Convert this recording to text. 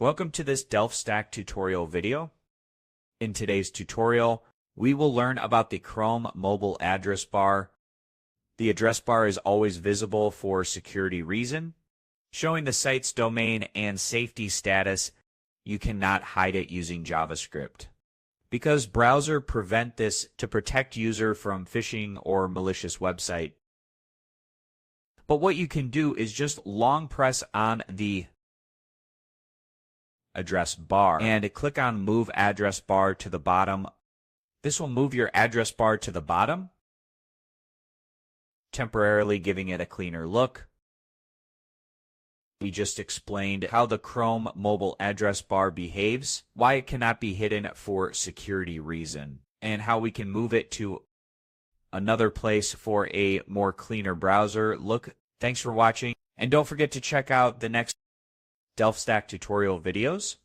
Welcome to this DelftStack tutorial video. In today's tutorial, we will learn about the Chrome mobile address bar. The address bar is always visible for security reason, showing the site's domain and safety status. You cannot hide it using JavaScript, because browsers prevent this to protect user from phishing or malicious website. But what you can do is just long press on the address bar and click on Move Address Bar to the bottom. This will move your address bar to the bottom, temporarily giving it a cleaner look. We just explained how the Chrome mobile address bar behaves, why it cannot be hidden for security reason, and how we can move it to another place for a more cleaner browser look. Thanks for watching, and don't forget to check out the next DelftStack tutorial videos.